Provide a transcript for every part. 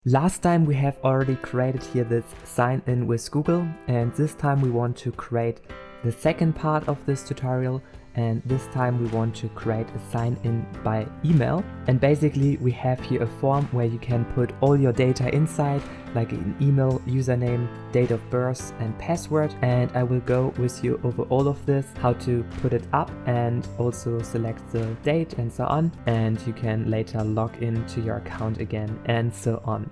Last time we have already created here this sign in with Google, and this time we want to create the second part of this tutorial, and this time we want to create a sign in by email. And basically we have here a form where you can put all your data inside, like an email, username, date of birth and password, and I will go with you over all of this, how to put it up and also select the date and so on, and you can later log into your account again and so on.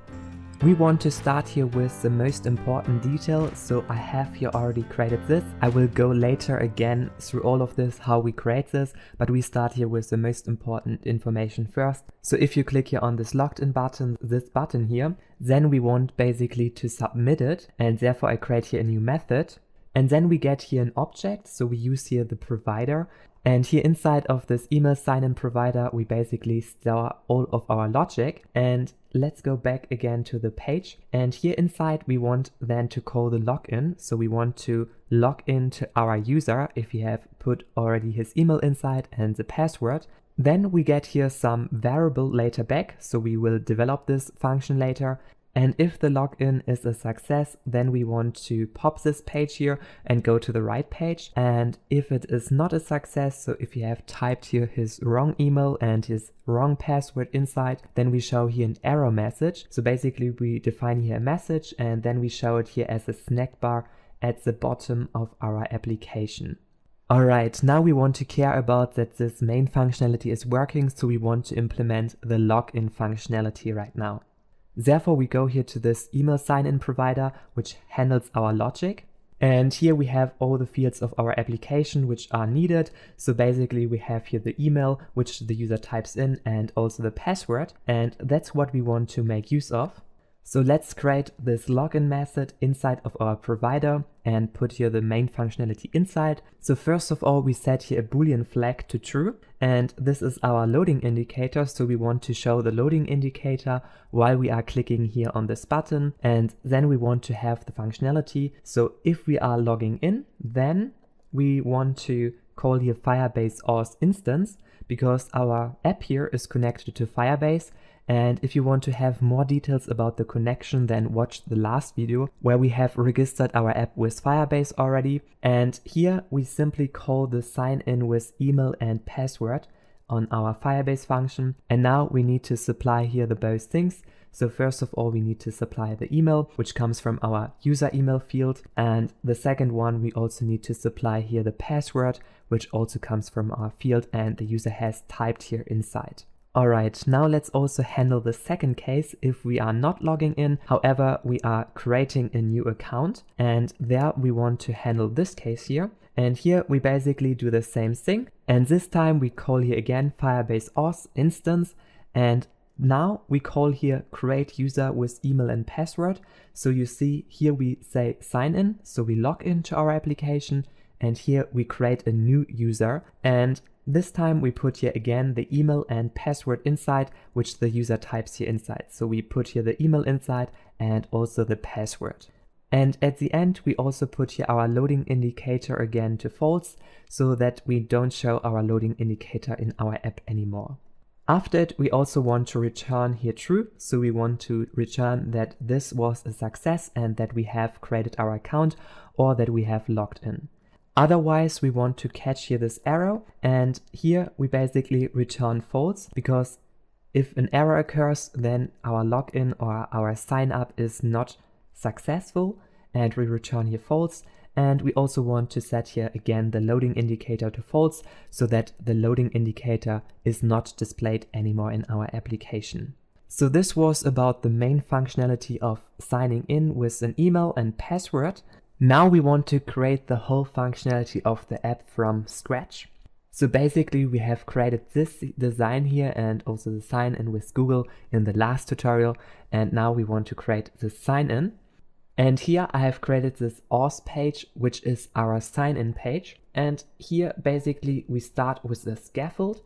We want to start here with the most important detail, so I have here already created this. I will go later again through all of this, how we create this, but we start here with the most important information first. So if you click here on this logged in button, this button here, then we want basically to submit it, and therefore I create here a new method. And then we get here an object, so we use here the provider. And here inside of this email sign-in provider, we basically store all of our logic. And let's go back again to the page. And here inside, we want then to call the login. So we want to log in to our user if he have put already his email inside and the password. Then we get here some variable later back. So we will develop this function later. And if the login is a success, then we want to pop this page here and go to the right page. And if it is not a success, so if you have typed here his wrong email and his wrong password inside, then we show here an error message. So basically we define here a message and then we show it here as a snack bar at the bottom of our application. Alright, now we want to care about that this main functionality is working, so we want to implement the login functionality right now. Therefore, we go here to this email sign-in provider, which handles our logic. And here we have all the fields of our application which are needed. So basically we have here the email, which the user types in, and also the password. And that's what we want to make use of. So let's create this login method inside of our provider and put here the main functionality inside. So first of all, we set here a Boolean flag to true, and this is our loading indicator. So we want to show the loading indicator while we are clicking here on this button, and then we want to have the functionality. So if we are logging in, then we want to call here Firebase auth instance, because our app here is connected to Firebase. And if you want to have more details about the connection, then watch the last video where we have registered our app with Firebase already. And here we simply call the sign in with email and password on our Firebase function. And now we need to supply here the both things. So first of all, we need to supply the email, which comes from our user email field. And the second one, we also need to supply here the password, which also comes from our field and the user has typed here inside. Alright, now let's also handle the second case if we are not logging in. However, we are creating a new account, and there we want to handle this case here. And here we basically do the same thing. And this time we call here again Firebase auth instance. And now we call here create user with email and password. So you see here we say sign in. So we log into our application, and here we create a new user. And this time we put here again the email and password inside, which the user types here inside. So we put here the email inside and also the password. And at the end, we also put here our loading indicator again to false, so that we don't show our loading indicator in our app anymore. After it, we also want to return here true. So we want to return that this was a success and that we have created our account or that we have logged in. Otherwise, we want to catch here this error, and here we basically return false, because if an error occurs, then our login or our sign up is not successful, and we return here false. And we also want to set here again the loading indicator to false, so that the loading indicator is not displayed anymore in our application. So this was about the main functionality of signing in with an email and password. Now we want to create the whole functionality of the app from scratch. So basically we have created this design here and also the sign in with Google in the last tutorial, and now we want to create the sign in. And here I have created this auth page, which is our sign in page. And here basically we start with the scaffold,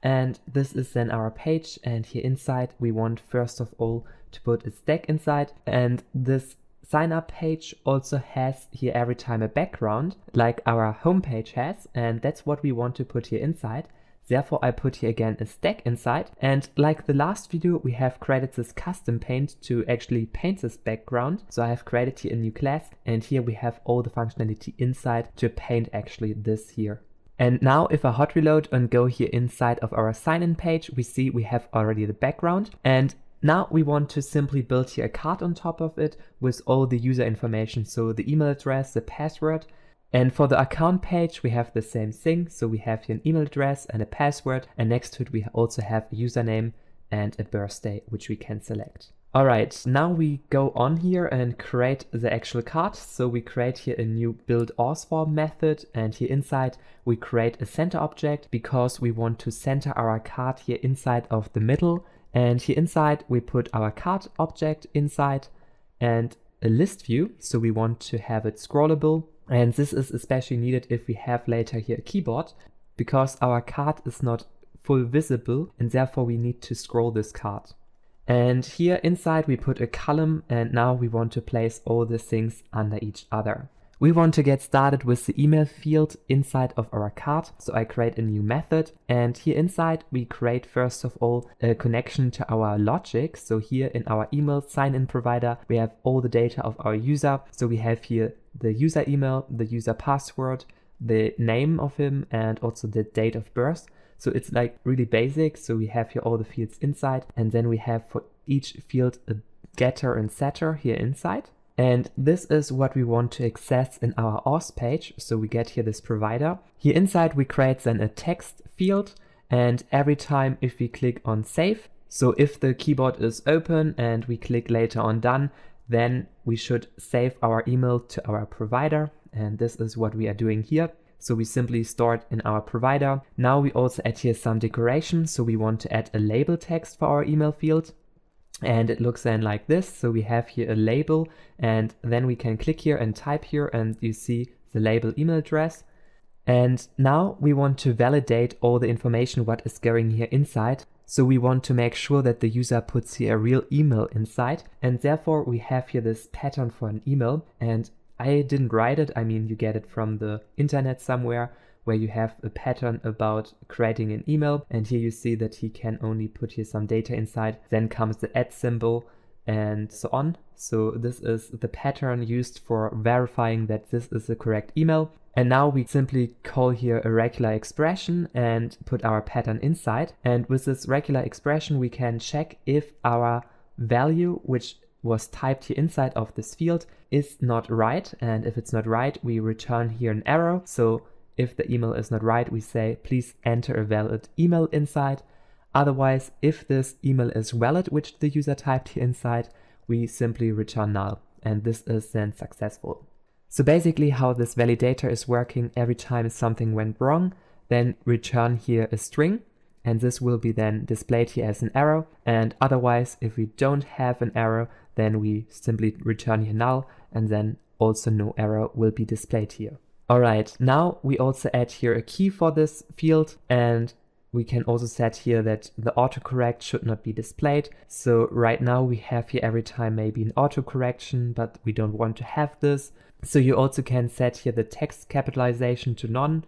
and this is then our page. And here inside we want first of all to put a stack inside, and this sign up page also has here every time a background like our home page has, and that's what we want to put here inside. Therefore, I put here again a stack inside. And like the last video, we have created this custom paint to actually paint this background. So I have created here a new class, and here we have all the functionality inside to paint actually this here. And now if I hot reload and go here inside of our sign-in page, we see we have already the background. And now we want to simply build here a card on top of it with all the user information. So the email address, the password. And for the account page, we have the same thing. So we have here an email address and a password. And next to it, we also have a username and a birthday, which we can select. All right, now we go on here and create the actual card. So we create here a new build auth method, and here inside we create a center object because we want to center our card here inside of the middle. And here inside we put our card object inside and a list view. So we want to have it scrollable. And this is especially needed if we have later here a keyboard, because our card is not full visible and therefore we need to scroll this card. And here inside we put a column, and now we want to place all the things under each other. We want to get started with the email field inside of our card. So I create a new method, and here inside we create first of all a connection to our logic. So here in our email sign-in provider, we have all the data of our user. So we have here the user email, the user password, the name of him, and also the date of birth. So it's like really basic. So we have here all the fields inside, and then we have for each field a getter and setter here inside. And this is what we want to access in our auth page. So we get here this provider. Here inside we create then a text field, and every time if we click on save, so if the keyboard is open and we click later on done, then we should save our email to our provider. And this is what we are doing here. So we simply store it in our provider. Now we also add here some decoration. So we want to add a label text for our email field. And it looks then like this. So we have here a label, and then we can click here and type here, and you see the label email address. And now we want to validate all the information what is going here inside. So we want to make sure that the user puts here a real email inside. And therefore we have here this pattern for an email. And I didn't write it. I mean, you get it from the internet somewhere, where you have a pattern about creating an email. And here you see that he can only put here some data inside. Then comes the @ symbol and so on. So this is the pattern used for verifying that this is the correct email. And now we simply call here a regular expression and put our pattern inside. And with this regular expression, we can check if our value, which was typed here inside of this field, is not right. And if it's not right, we return here an error. So if the email is not right, we say, please enter a valid email inside. Otherwise, if this email is valid, which the user typed here inside, we simply return null. And this is then successful. So basically how this validator is working, every time something went wrong, then return here a string. And this will be then displayed here as an error. And otherwise, if we don't have an error, then we simply return here null, and then also no error will be displayed here. All right, now we also add here a key for this field, and we can also set here that the autocorrect should not be displayed. So right now we have here every time maybe an autocorrection, but we don't want to have this. So you also can set here the text capitalization to none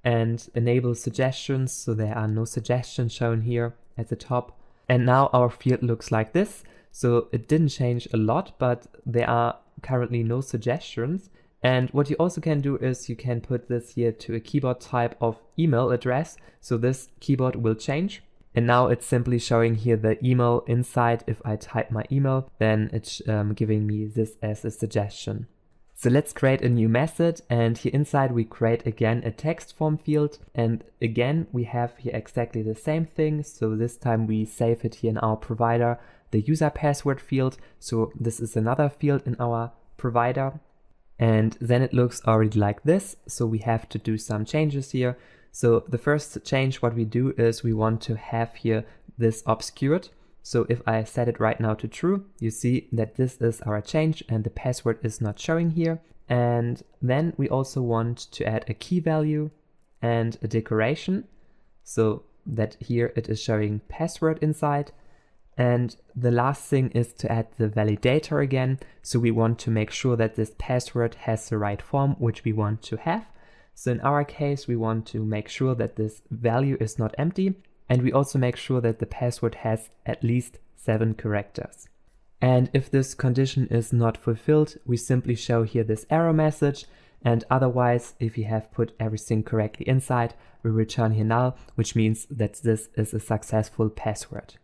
and enable suggestions. So there are no suggestions shown here at the top. And now our field looks like this. So it didn't change a lot, but there are currently no suggestions. And what you also can do is you can put this here to a keyboard type of email address. So this keyboard will change. And now it's simply showing here the email inside. If I type my email, then it's giving me this as a suggestion. So let's create a new method, and here inside we create again a text form field, and again we have here exactly the same thing. So this time we save it here in our provider, the user password field. So this is another field in our provider, and then it looks already like this. So we have to do some changes here. So the first change what we do is we want to have here this obscured. So if I set it right now to true, you see that this is our change and the password is not showing here. And then we also want to add a key value and a decoration, so that here it is showing password inside. And the last thing is to add the validator again. So we want to make sure that this password has the right form which we want to have. So in our case, we want to make sure that this value is not empty, and we also make sure that the password has at least 7 characters. And if this condition is not fulfilled, we simply show here this error message, and otherwise, if you have put everything correctly inside, we return here null, which means that this is a successful password.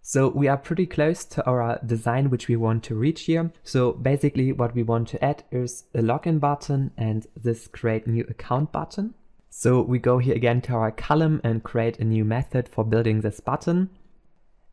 So we are pretty close to our design which we want to reach here. So basically what we want to add is a login button and this create new account button. So we go here again to our column and create a new method for building this button.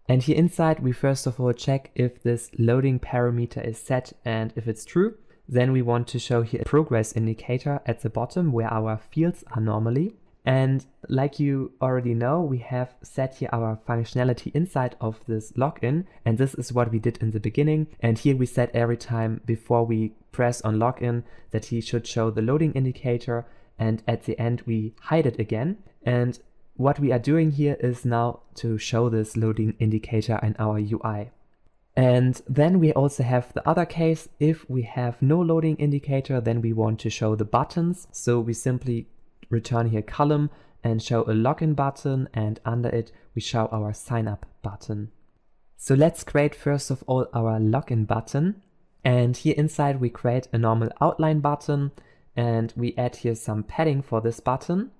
And here inside we first of all check if this loading parameter is set, and if it's true, then we want to show here a progress indicator at the bottom where our fields are normally. And like you already know, we have set here our functionality inside of this login, and this is what we did in the beginning. And here we set every time before we press on login that he should show the loading indicator, and at the end we hide it again. And what we are doing here is now to show this loading indicator in our UI. And then we also have the other case. If we have no loading indicator, then we want to show the buttons. So we simply return here column and show a login button, and under it we show our sign up button. So let's create first of all our login button, and here inside we create a normal outline button and we add here some padding for this button.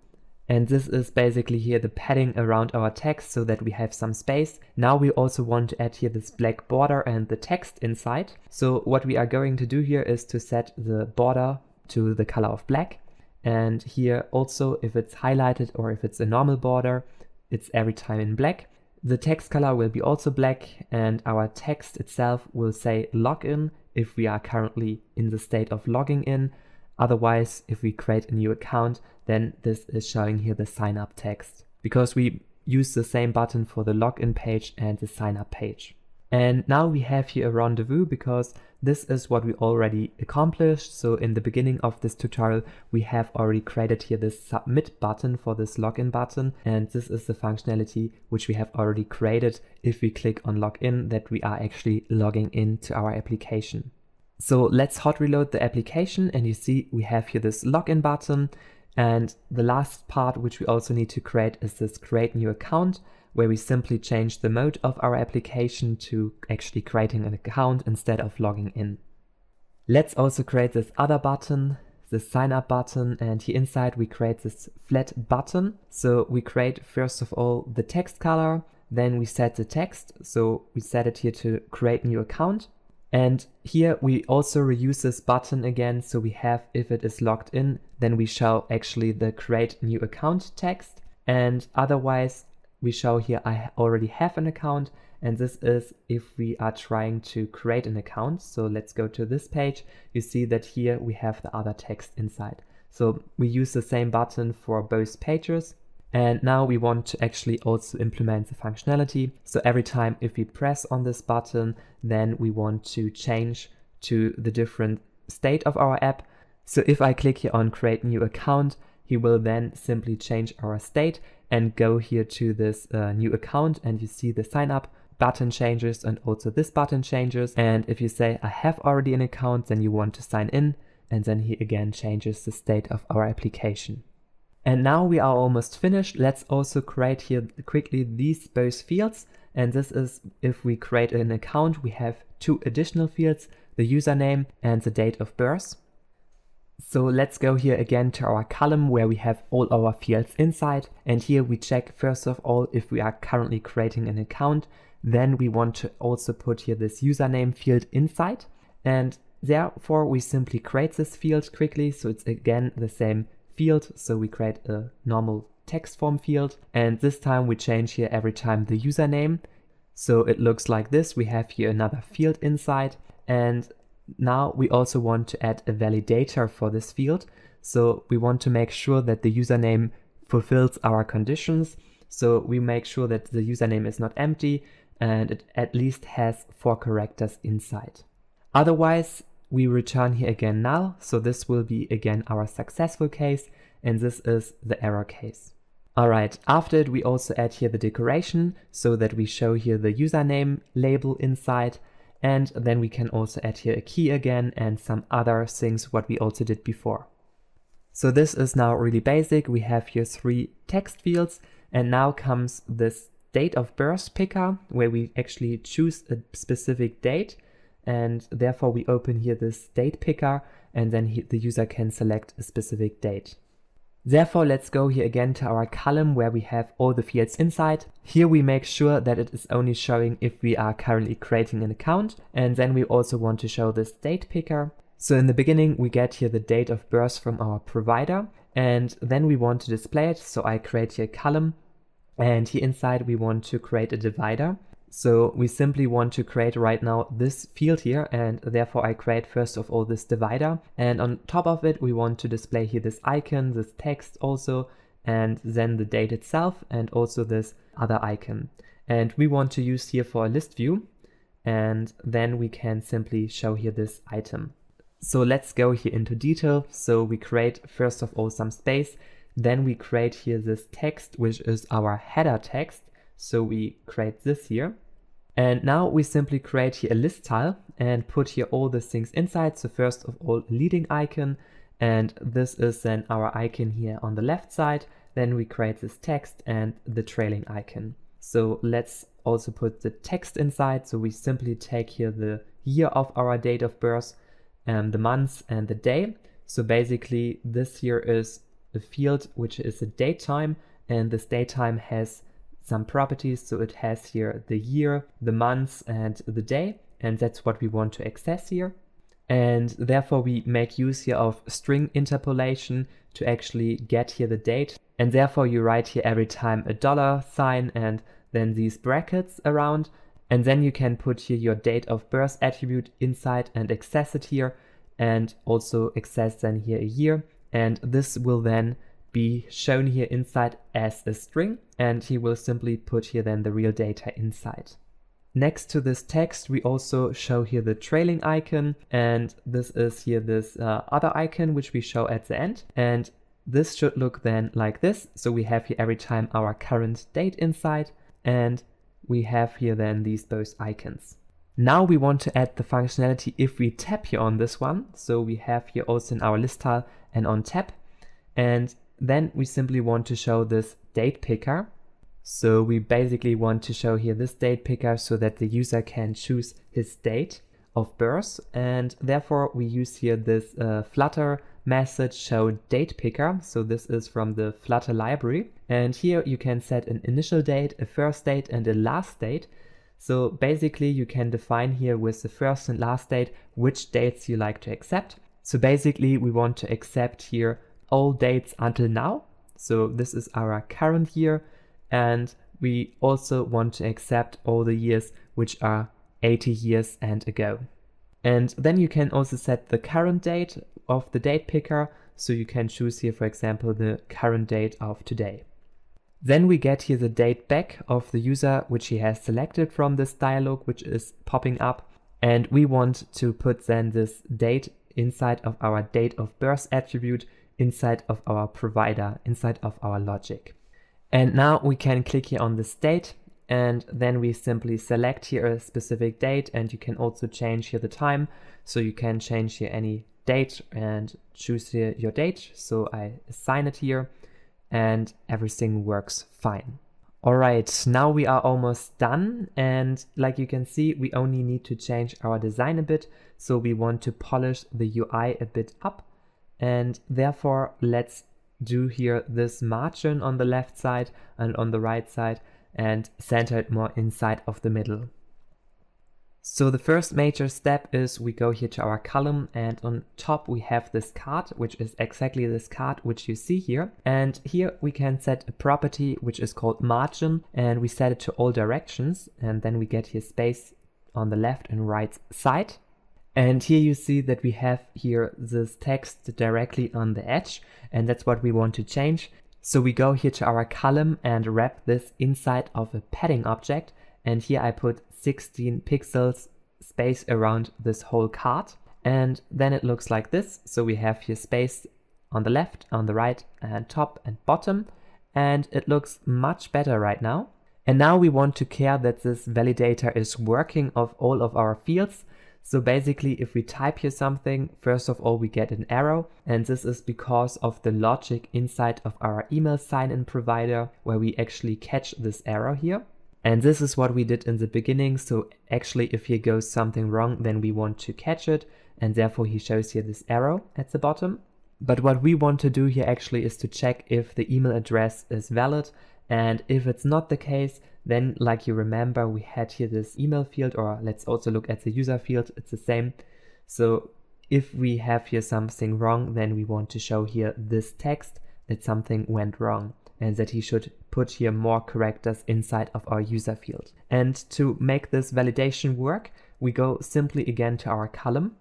And this is basically here the padding around our text so that we have some space. Now we also want to add here this black border and the text inside. So what we are going to do here is to set the border to the color of black. And here also, if it's highlighted or if it's a normal border, it's every time in black. The text color will be also black, and our text itself will say login if we are currently in the state of logging in. Otherwise, if we create a new account, then this is showing here the sign up text, because we use the same button for the login page and the sign up page. And now we have here a rendezvous, because this is what we already accomplished. So in the beginning of this tutorial, we have already created here this submit button for this login button. And this is the functionality which we have already created if we click on login, that we are actually logging into our application. So let's hot reload the application, and you see we have here this login button. And the last part which we also need to create is this create new account, where we simply change the mode of our application to actually creating an account instead of logging in. Let's also create this other button, the sign up button, and here inside we create this flat button. So we create first of all the text color, then we set the text. So we set it here to create new account. And here we also reuse this button again. So we have, if it is logged in, then we show actually the create new account text, and otherwise we show here I already have an account, and this is if we are trying to create an account. So let's go to this page. You see that here we have the other text inside. So we use the same button for both pages. And now we want to actually also implement the functionality. So every time if we press on this button, then we want to change to the different state of our app. So if I click here on create new account, he will then simply change our state and go here to this new account, and you see the sign up button changes and also this button changes. And if you say I have already an account, then you want to sign in, and then he again changes the state of our application. And now we are almost finished. Let's also create here quickly these both fields. And this is if we create an account, we have 2 additional fields, the username and the date of birth. So let's go here again to our column where we have all our fields inside. And here we check first of all if we are currently creating an account. Then we want to also put here this username field inside. And therefore we simply create this field quickly. So it's again the same field. So we create a normal text form field. And this time we change here every time the username. So it looks like this. We have here another field inside. And now we also want to add a validator for this field. So we want to make sure that the username fulfills our conditions. So we make sure that the username is not empty and it at least has 4 characters inside. Otherwise, we return here again null. So this will be again our successful case, and this is the error case. All right, after it, we also add here the decoration so that we show here the username label inside. And then we can also add here a key again and some other things what we also did before. So this is now really basic. We have here 3 text fields, and now comes this date of birth picker where we actually choose a specific date, and therefore we open here this date picker, and then the user can select a specific date. Therefore, let's go here again to our column where we have all the fields inside. Here we make sure that it is only showing if we are currently creating an account, and then we also want to show this date picker. So in the beginning we get here the date of birth from our provider, and then we want to display it. So I create here a column, and here inside we want to create a divider. So we simply want to create right now this field here, and therefore I create first of all this divider, and on top of it we want to display here this icon, this text also, and then the date itself, and also this other icon. And we want to use here for a list view, and then we can simply show here this item. So let's go here into detail. So we create first of all some space, then we create here this text, which is our header text. So we create this here. And now we simply create here a list tile and put here all the things inside. So first of all, leading icon, and this is then our icon here on the left side. Then we create this text and the trailing icon. So let's also put the text inside. So we simply take here the year of our date of birth, the month and the day. So basically this here is a field which is a date time, and this date time has some properties. So it has here the year, the month and the day, and that's what we want to access here. And therefore we make use here of string interpolation to actually get here the date. And therefore you write here every time a $sign and then these brackets around. And then you can put here your date of birth attribute inside and access it here, and also access then here a year. And this will then be shown here inside as a string, and he will simply put here then the real data inside. Next to this text, we also show here the trailing icon, and this is here this other icon which we show at the end. And this should look then like this. So we have here every time our current date inside, and we have here then these both icons. Now we want to add the functionality if we tap here on this one. So we have here also in our list tile and on tap, and then we simply want to show this date picker. So we basically want to show here this date picker so that the user can choose his date of birth, and therefore we use here this Flutter method show date picker. So this is from the Flutter library, and here you can set an initial date, a first date and a last date. So basically you can define here with the first and last date which dates you like to accept. So basically we want to accept here all dates until now. So this is our current year, and we also want to accept all the years which are 80 years and ago. And then you can also set the current date of the date picker. So you can choose here, for example, the current date of today. Then we get here the date back of the user which he has selected from this dialog which is popping up. And we want to put then this date inside of our date of birth attribute, inside of our provider, inside of our logic. And now we can click here on this date, and then we simply select here a specific date, and you can also change here the time. So you can change here any date and choose here your date. So I assign it here, and everything works fine. All right, now we are almost done, and like you can see, we only need to change our design a bit. So we want to polish the UI a bit up, and therefore let's do here this margin on the left side and on the right side, and center it more inside of the middle. So the first major step is we go here to our column, and on top we have this card, which is exactly this card which you see here. And here we can set a property which is called margin, and we set it to all directions, and then we get here space on the left and right side. And here you see that we have here this text directly on the edge, and that's what we want to change. So we go here to our column and wrap this inside of a padding object, and here I put 16 pixels space around this whole card, and then it looks like this. So we have here space on the left, on the right, and top and bottom, and it looks much better right now. And now we want to care that this validator is working of all of our fields. So basically, if we type here something, first of all, we get an error, and this is because of the logic inside of our email sign-in provider, where we actually catch this error here. And this is what we did in the beginning. So actually, if here goes something wrong, then we want to catch it, and therefore he shows here this arrow at the bottom. But what we want to do here actually is to check if the email address is valid, and if it's not the case, then like you remember, we had here this email field, or let's also look at the user field, it's the same. So if we have here something wrong, then we want to show here this text that something went wrong and that he should put here more characters inside of our user field. And to make this validation work, we go simply again to our column,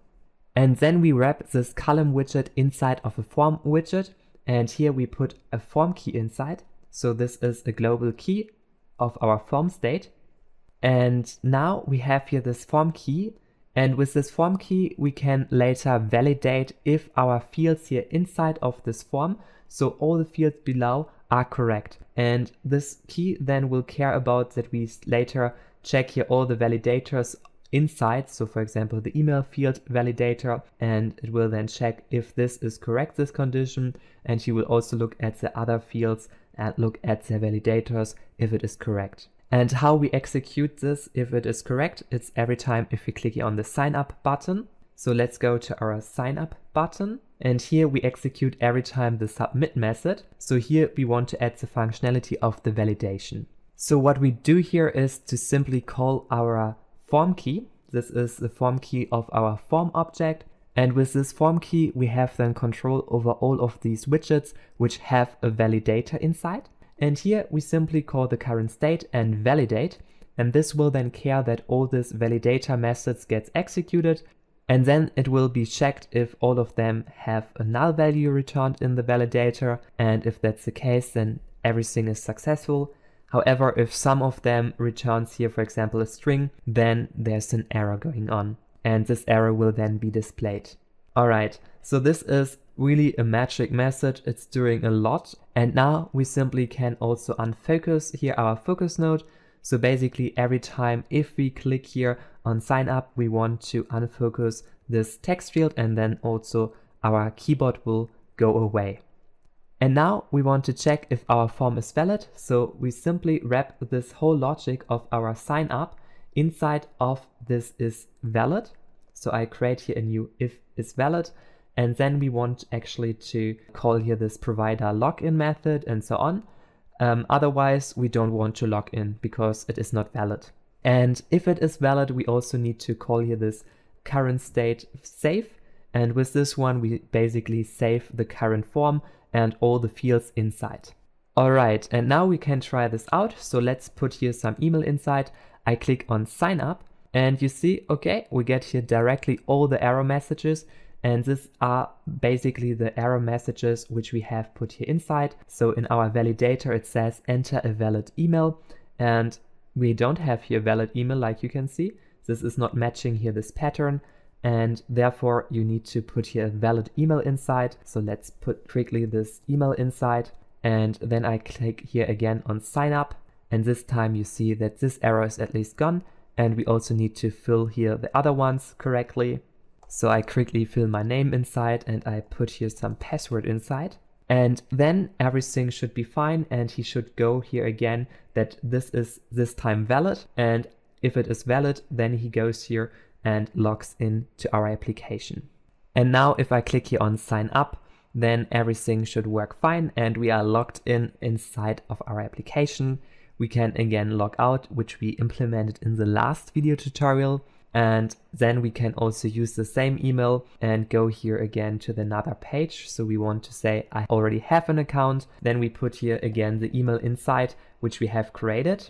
and then we wrap this column widget inside of a form widget, and here we put a form key inside. So this is a global key of our form state. And now we have here this form key, and with this form key we can later validate if our fields here inside of this form, so all the fields below, are correct. And this key then will care about that we later check here all the validators inside, so for example the email field validator, and it will then check if this is correct, this condition, and you will also look at the other fields and look at the validators if it is correct. And how we execute this if it is correct, it's every time if we click here on the sign up button. So let's go to our sign up button, and here we execute every time the submit method. So here we want to add the functionality of the validation. So what we do here is to simply call our form key. This is the form key of our form object, and with this form key we have then control over all of these widgets which have a validator inside. And here we simply call the current state and validate, and this will then care that all this validator methods gets executed, and then it will be checked if all of them have a null value returned in the validator, and if that's the case then everything is successful. However, if some of them returns here, for example, a string, then there's an error going on, and this error will then be displayed. Alright, so this is really a magic method, it's doing a lot, and now we simply can also unfocus here our focus node. So basically every time if we click here on sign up, we want to unfocus this text field, and then also our keyboard will go away. And now we want to check if our form is valid, so we simply wrap this whole logic of our sign up inside of this is valid. So I create here a new if is valid, and then we want actually to call here this provider login method and so on. Otherwise we don't want to log in because it is not valid. And if it is valid, we also need to call here this current state save, and with this one we basically save the current form and all the fields inside. Alright, and now we can try this out. So let's put here some email inside. I click on sign up, and you see, okay, we get here directly all the error messages, and these are basically the error messages which we have put here inside. So in our validator it says enter a valid email, and we don't have here valid email like you can see. This is not matching here this pattern, and therefore you need to put here a valid email inside. So let's put quickly this email inside, and then I click here again on sign up, and this time you see that this error is at least gone, and we also need to fill here the other ones correctly. So I quickly fill my name inside, and I put here some password inside, and then everything should be fine, and he should go here again that this is this time valid, and if it is valid then he goes here and logs in to our application. And now if I click here on sign up, then everything should work fine and we are logged in inside of our application. We can again log out, which we implemented in the last video tutorial, and then we can also use the same email and go here again to the another page. So we want to say I already have an account, then we put here again the email inside which we have created.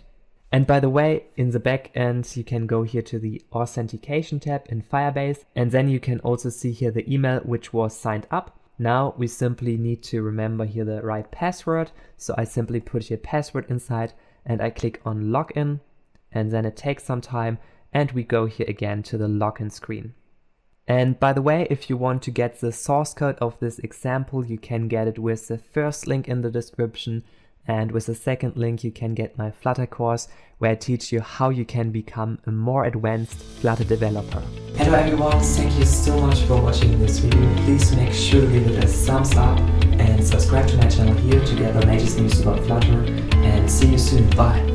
And by the way, in the back end, you can go here to the authentication tab in Firebase, and then you can also see here the email which was signed up. Now we simply need to remember here the right password. So I simply put here password inside, and I click on login, and then it takes some time, and we go here again to the login screen. And by the way, if you want to get the source code of this example, you can get it with the first link in the description. And with the second link you can get my Flutter course where I teach you how you can become a more advanced Flutter developer. Hello everyone, thank you so much for watching this video. Please make sure to give it a thumbs up and subscribe to my channel here to get the latest news about Flutter, and see you soon. Bye!